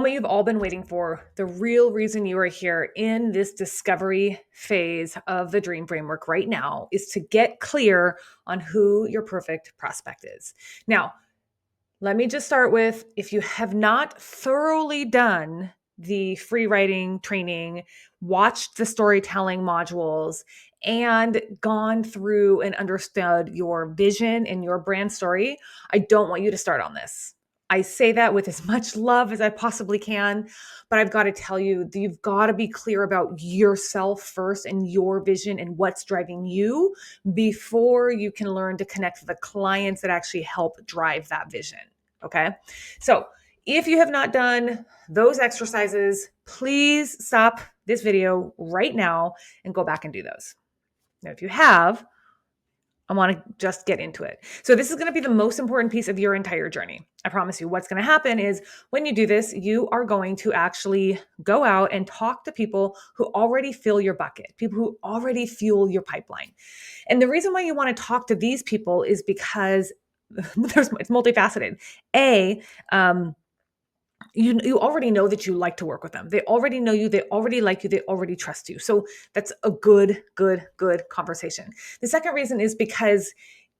what you've all been waiting for. The real reason you are here in this discovery phase of the dream framework right now is to get clear on who your perfect prospect is. Now, let me just start with, if you have not thoroughly done the free writing training, watched the storytelling modules, and gone through and understood your vision and your brand story, I don't want you to start on this. I say that with as much love as I possibly can, but I've got to tell you, you've got to be clear about yourself first and your vision and what's driving you before you can learn to connect with the clients that actually help drive that vision. Okay. So if you have not done those exercises, please stop this video right now and go back and do those. Now, if you have, I want to just get into it. So this is going to be the most important piece of your entire journey. I promise you, what's going to happen is when you do this, you are going to actually go out and talk to people who already fill your bucket, people who already fuel your pipeline. And the reason why you want to talk to these people is because it's multifaceted. You already know that you like to work with them. They already know you. They already like you. They already trust you. So that's a good conversation. The second reason is because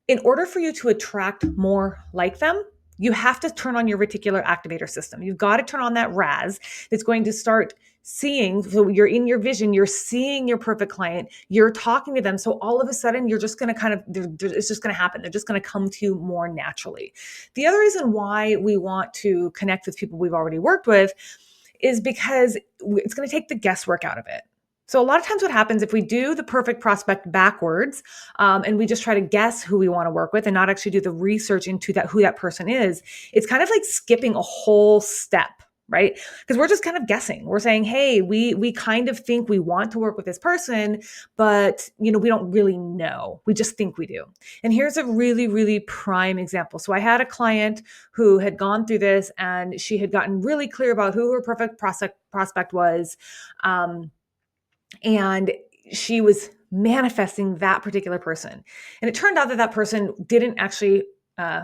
in order for you to attract more like them, you have to turn on your reticular activator system. You've got to turn on that RAS that's going to start seeing. So you're in your vision, you're seeing your perfect client, you're talking to them. So all of a sudden, you're just going to it's just going to happen. They're just going to come to you more naturally. The other reason why we want to connect with people we've already worked with is because it's going to take the guesswork out of it. So a lot of times what happens if we do the perfect prospect backwards, and we just try to guess who we want to work with and not actually do the research into who that person is, it's kind of like skipping a whole step, right? Because we're just kind of guessing. We're saying, hey, we kind of think we want to work with this person, but we don't really know. We just think we do. And here's a really prime example. So I had a client who had gone through this, and she had gotten really clear about who her perfect prospect was. And she was manifesting that particular person. And it turned out that person didn't actually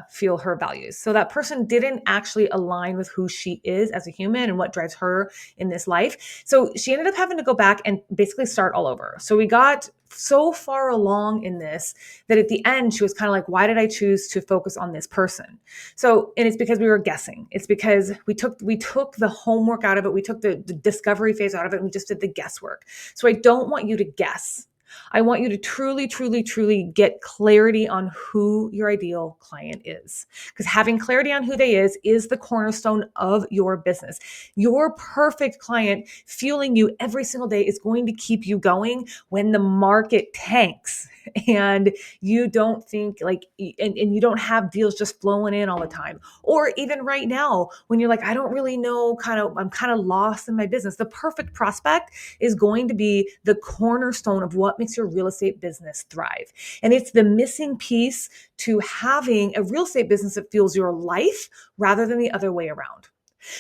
feel her values. So that person didn't actually align with who she is as a human and what drives her in this life. So she ended up having to go back and basically start all over. So we got so far along in this that at the end, she was kind of like, why did I choose to focus on this person? So, and it's because we were guessing. It's because we took the homework out of it. We took the discovery phase out of it. And we just did the guesswork. So I don't want you to guess. I want you to truly get clarity on who your ideal client is. Because having clarity on who they is the cornerstone of your business. Your perfect client fueling you every single day is going to keep you going when the market tanks and you don't think and you don't have deals just flowing in all the time. Or even right now, when you're like, I don't really know, I'm kind of lost in my business. The perfect prospect is going to be the cornerstone of what makes your real estate business thrive. And it's the missing piece to having a real estate business that fuels your life rather than the other way around.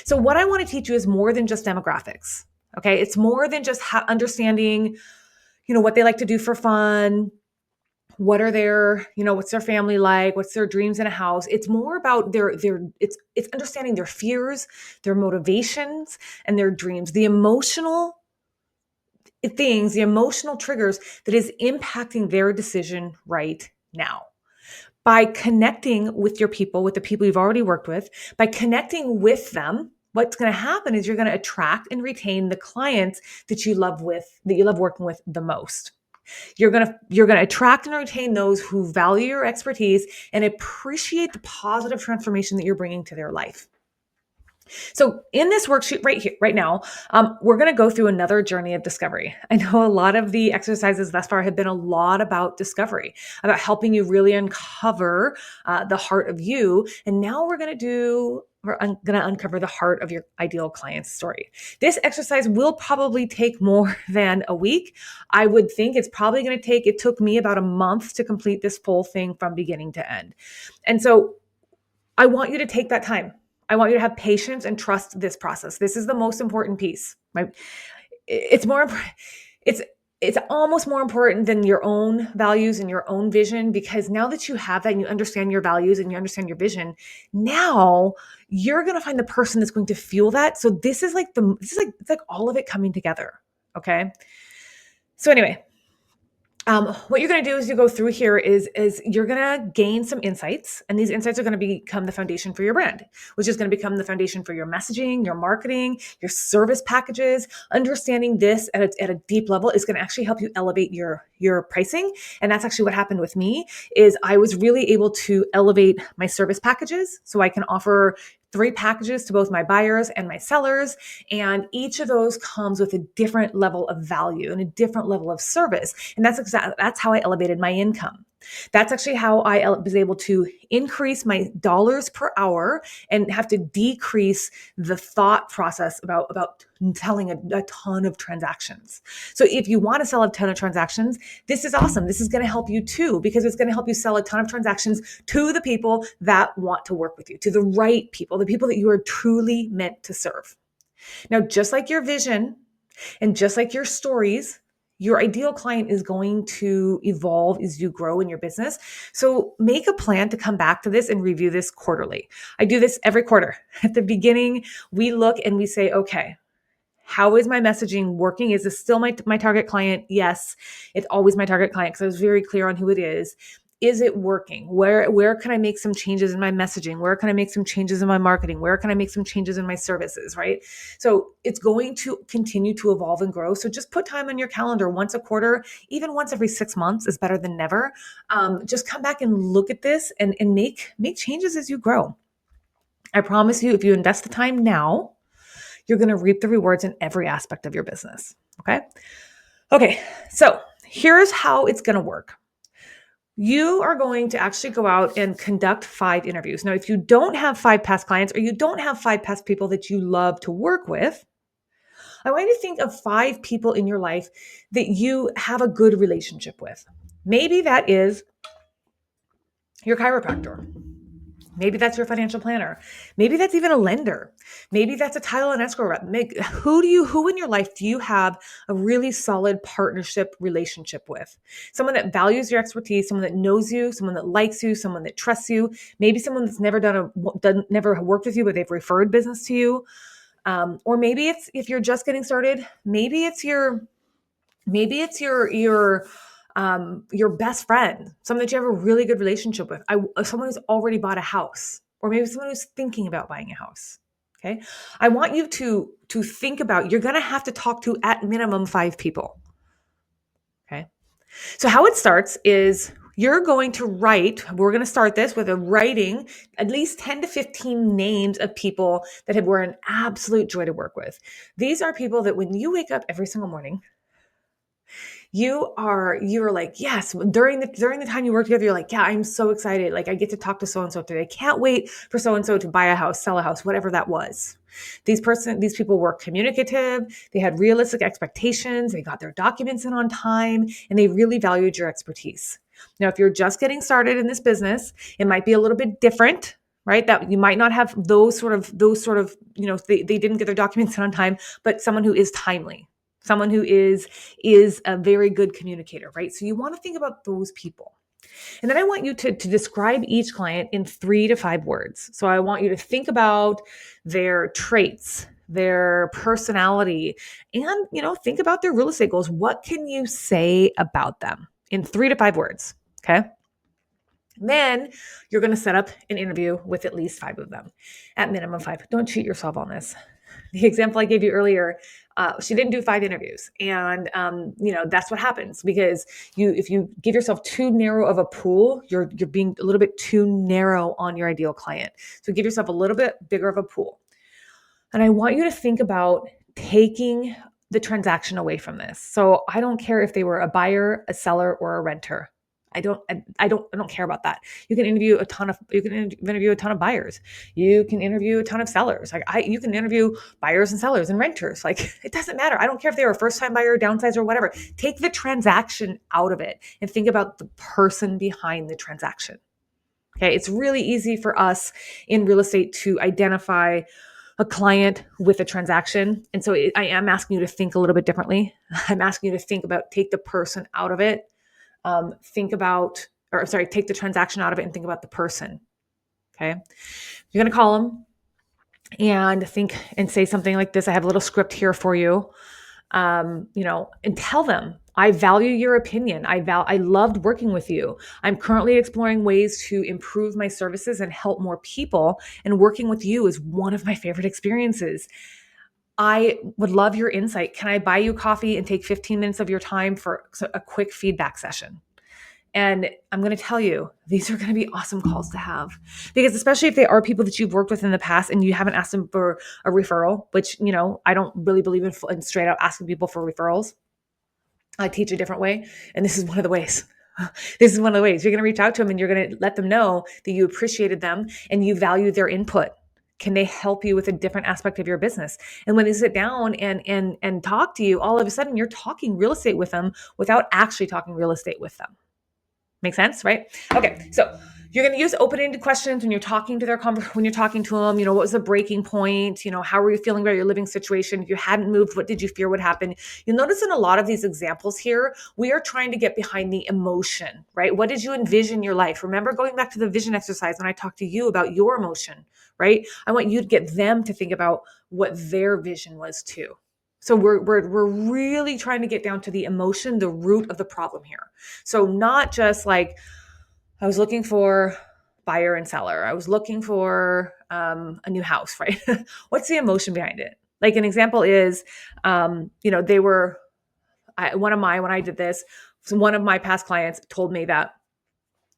So what I want to teach you is more than just demographics. Okay. It's more than just understanding, what they like to do for fun. What are their, what's their family like? What's their dreams in a house? It's more about it's understanding their fears, their motivations, and their dreams, the emotional things, the emotional triggers that is impacting their decision right now. By connecting with your people, with the people you've already worked with, by connecting with them, what's going to happen is you're going to attract and retain the clients that you love working with the most. You're going to attract and retain those who value your expertise and appreciate the positive transformation that you're bringing to their life. So in this worksheet right now, we're going to go through another journey of discovery. I know a lot of the exercises thus far have been a lot about discovery, about helping you really uncover the heart of you. And now we're going to uncover the heart of your ideal client's story. This exercise will probably take more than a week. I would think it's probably going to it took me about a month to complete this full thing from beginning to end. And so I want you to take that time. I want you to have patience and trust this process. This is the most important piece, right? It's more important. it's almost more important than your own values and your own vision, because now that you have that and you understand your values and you understand your vision, now you're going to find the person that's going to fuel that. So it's like all of it coming together. Okay. So anyway, what you're going to do as you go through here is you're going to gain some insights, and these insights are going to become the foundation for your brand, which is going to become the foundation for your messaging, your marketing, your service packages. Understanding this at a deep level is going to actually help you elevate your pricing. And that's actually what happened with me. Is I was really able to elevate my service packages, so I can offer 3 packages to both my buyers and my sellers. And each of those comes with a different level of value and a different level of service. And that's how I elevated my income. That's actually how I was able to increase my dollars per hour and have to decrease the thought process about selling a ton of transactions. So if you want to sell a ton of transactions, this is awesome. This is going to help you too, because it's going to help you sell a ton of transactions to the people that want to work with you, to the right people, the people that you are truly meant to serve. Now, just like your vision and just like your stories, your ideal client is going to evolve as you grow in your business. So make a plan to come back to this and review this quarterly. I do this every quarter. At the beginning, we look and we say, okay, how is my messaging working? Is this still my target client? Yes, it's always my target client because I was very clear on who it is. Is it working? Where can I make some changes in my messaging? Where can I make some changes in my marketing? Where can I make some changes in my services, right? So it's going to continue to evolve and grow. So just put time on your calendar once a quarter, even once every 6 months is better than never. Just come back and look at this and make changes as you grow. I promise you, if you invest the time now, you're going to reap the rewards in every aspect of your business. Okay. Okay. So here's how it's going to work. You are going to actually go out and conduct 5 interviews. Now, if you don't have 5 past clients or you don't have 5 past people that you love to work with, I want you to think of 5 people in your life that you have a good relationship with. Maybe that is your chiropractor. Maybe that's your financial planner. Maybe that's even a lender. Maybe that's a title and escrow rep. Who in your life do you have a really solid partnership relationship with? Someone that values your expertise, someone that knows you, someone that likes you, someone that trusts you. Maybe someone that's never worked with you, but they've referred business to you. Or maybe it's, if you're just getting started, maybe it's your best friend, someone that you have a really good relationship with, someone who's already bought a house, or maybe someone who's thinking about buying a house. Okay. I want you to think about, you're going to have to talk to at minimum 5 people. Okay. So how it starts is we're going to start this with writing at least 10 to 15 names of people that were an absolute joy to work with. These are people that when you wake up every single morning, you're like, yes, during the time you work together, you're like, yeah, I'm so excited. Like, I get to talk to so-and-so today. I can't wait for so-and-so to buy a house, sell a house, whatever that was. These people were communicative. They had realistic expectations. They got their documents in on time, and they really valued your expertise. Now, if you're just getting started in this business, it might be a little bit different, right? That you might not have those sort of, they didn't get their documents in on time, but someone who is timely, someone who is a very good communicator, right? So you want to think about those people. And then I want you to describe each client in 3 to 5 words. So I want you to think about their traits, their personality, and, think about their real estate goals. What can you say about them in 3 to 5 words? Okay. Then you're going to set up an interview with at least 5 of them, at minimum 5. Don't cheat yourself on this. The example I gave you earlier, she didn't do 5 interviews. And, that's what happens, because if you give yourself too narrow of a pool, you're being a little bit too narrow on your ideal client. So give yourself a little bit bigger of a pool. And I want you to think about taking the transaction away from this. So I don't care if they were a buyer, a seller, or a renter. I don't care about that. You can interview a ton of buyers. You can interview a ton of sellers. You can interview buyers and sellers and renters. Like, it doesn't matter. I don't care if they were a first-time buyer, downsizer, or whatever. Take the transaction out of it and think about the person behind the transaction. Okay. It's really easy for us in real estate to identify a client with a transaction. And so I am asking you to think a little bit differently. I'm asking you to think about, take the person out of it. Take the transaction out of it and think about the person. Okay. You're going to call them and think and say something like this. I have a little script here for you. And tell them, I value your opinion. I loved working with you. I'm currently exploring ways to improve my services and help more people. And working with you is one of my favorite experiences. I would love your insight. Can I buy you coffee and take 15 minutes of your time for a quick feedback session? And I'm going to tell you, these are going to be awesome calls to have, because especially if they are people that you've worked with in the past and you haven't asked them for a referral, which, I don't really believe in straight out asking people for referrals. I teach a different way. And this is one of the ways. This is one of the ways. You're going to reach out to them and you're going to let them know that you appreciated them and you value their input. Can they help you with a different aspect of your business? And when they sit down and talk to you, all of a sudden you're talking real estate with them without actually talking real estate with them. Make sense, right? Okay, so you're going to use open-ended questions when you're talking to when you're talking to them. What was the breaking point? How were you feeling about your living situation? If you hadn't moved, what did you fear would happen? You'll notice in a lot of these examples here, we are trying to get behind the emotion, right? What did you envision your life? Remember going back to the vision exercise when I talked to you about your emotion, right? I want you to get them to think about what their vision was too. So we're really trying to get down to the emotion, the root of the problem here. So not just like, I was looking for buyer and seller. I was looking for a new house, right? What's the emotion behind it? Like an example is, when I did this, one of my past clients told me that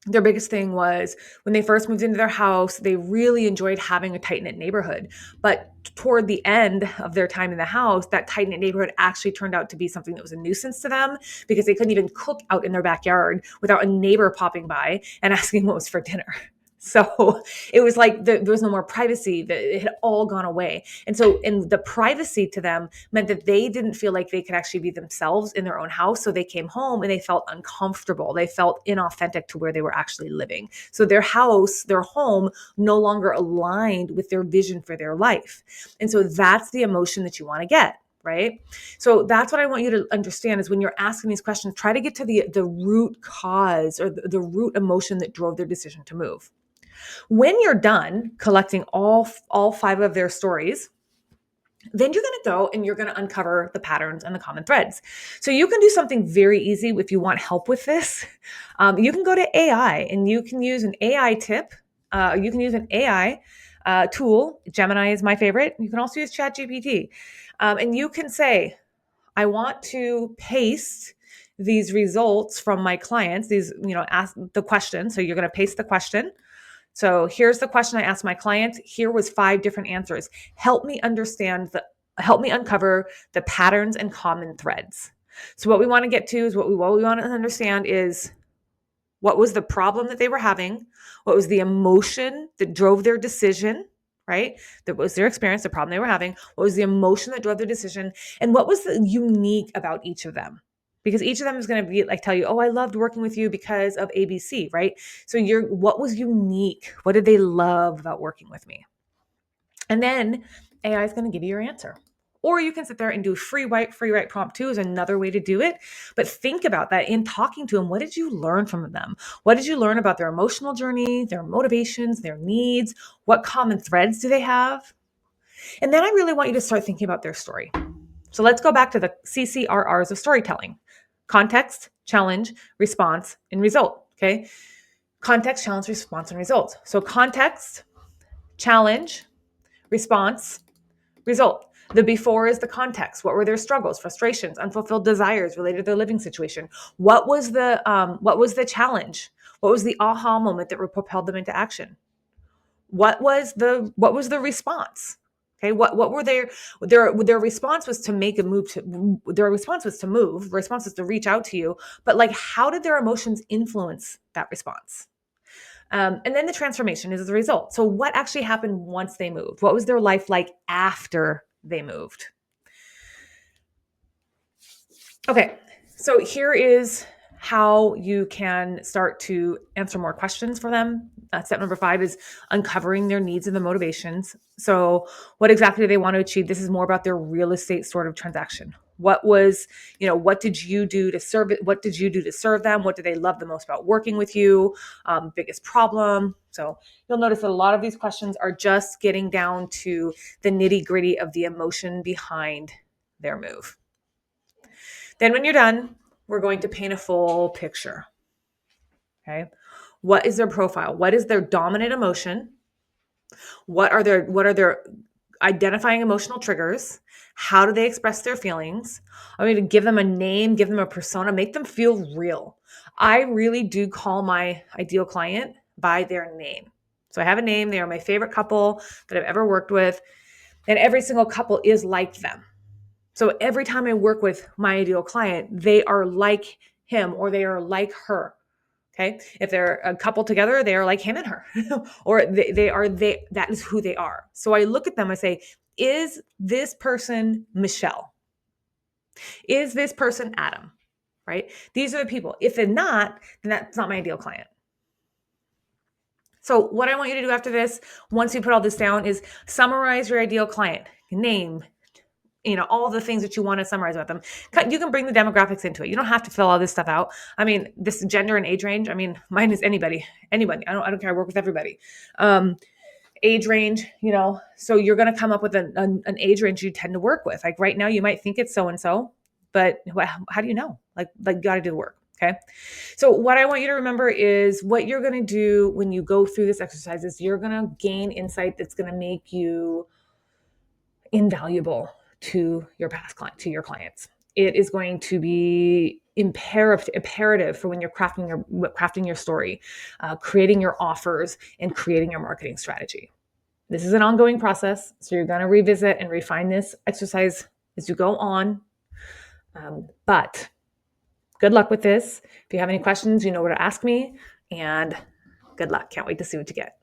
their biggest thing was when they first moved into their house, they really enjoyed having a tight-knit neighborhood. But toward the end of their time in the house, that tight-knit neighborhood actually turned out to be something that was a nuisance to them, because they couldn't even cook out in their backyard without a neighbor popping by and asking what was for dinner. So it was like there was no more privacy. It had all gone away. And the privacy to them meant that they didn't feel like they could actually be themselves in their own house. So they came home and they felt uncomfortable. They felt inauthentic to where they were actually living. So their house, their home, no longer aligned with their vision for their life. And so that's the emotion that you want to get. Right? So that's what I want you to understand is when you're asking these questions, try to get to the root cause or the root emotion that drove their decision to move. When you're done collecting all 5 of their stories, then you're going to go and you're going to uncover the patterns and the common threads. So you can do something very easy if you want help with this. You can go to AI and you can use an AI tip. You can use an AI tool. Gemini is my favorite. You can also use ChatGPT. And you can say, I want to paste these results from my clients, ask the question. So you're going to paste the question. So here's the question I asked my clients. Here was 5 different answers. Help me uncover the patterns and common threads. So what we want to get to is what we want to understand is what was the problem that they were having? What was the emotion that drove their decision, right? That was their experience, the problem they were having. What was the emotion that drove their decision? And what was the unique about each of them? Because each of them is going to be like, tell you, oh, I loved working with you because of ABC, right? So what was unique? What did they love about working with me? And then AI is going to give you your answer. Or you can sit there and do free write prompt 2 is another way to do it. But think about that in talking to them. What did you learn from them? What did you learn about their emotional journey, their motivations, their needs? What common threads do they have? And then I really want you to start thinking about their story. So let's go back to the CCRRs of storytelling. Context, challenge, response, and result. Okay. Context, challenge, response, and result. So context, challenge, response, result. The before is the context. What were their struggles, frustrations, unfulfilled desires related to their living situation? What was the challenge? What was the aha moment that propelled them into action? What was the response? Okay, what were their response was to make a move their response was to move, their response was to reach out to you, but like how did their emotions influence that response? And then the transformation is the result. So what actually happened once they moved? What was their life like after they moved? Okay, so here is how you can start to answer more questions for them. Step number 5 is uncovering their needs and their motivations. So what exactly do they want to achieve? This is more about their real estate sort of transaction. What did you do to serve it? What did you do to serve them? What do they love the most about working with you? Biggest problem. So you'll notice that a lot of these questions are just getting down to the nitty gritty of the emotion behind their move. Then when you're done, we're going to paint a full picture. Okay. What is their profile? What is their dominant emotion? What are their identifying emotional triggers? How do they express their feelings? I mean, to give them a name, give them a persona, make them feel real. I really do call my ideal client by their name. So I have a name. They are my favorite couple that I've ever worked with. And every single couple is like them. So every time I work with my ideal client, they are like him or they are like her. Okay. If they're a couple together, they are like him and her, or that is who they are. So I look at them, I say, is this person Michelle? Is this person Adam? Right? These are the people. If they're not, then that's not my ideal client. So what I want you to do after this, once you put all this down, is summarize your ideal client, name, all the things that you want to summarize about them. You can bring the demographics into it. You don't have to fill all this stuff out. I mean, this gender and age range, I mean, mine is anybody. I don't care. I work with everybody. Age range, so you're going to come up with an age range you tend to work with. Like right now, you might think it's so-and-so, but how do you know? Like you got to do the work. Okay. So what I want you to remember is what you're going to do when you go through this exercise is you're going to gain insight that's going to make you invaluable to your your clients. It is going to be imperative for when you're crafting your story, creating your offers, and creating your marketing strategy. This is an ongoing process, so you're going to revisit and refine this exercise as you go on. But good luck with this. If you have any questions, you know where to ask me, and good luck. Can't wait to see what you get.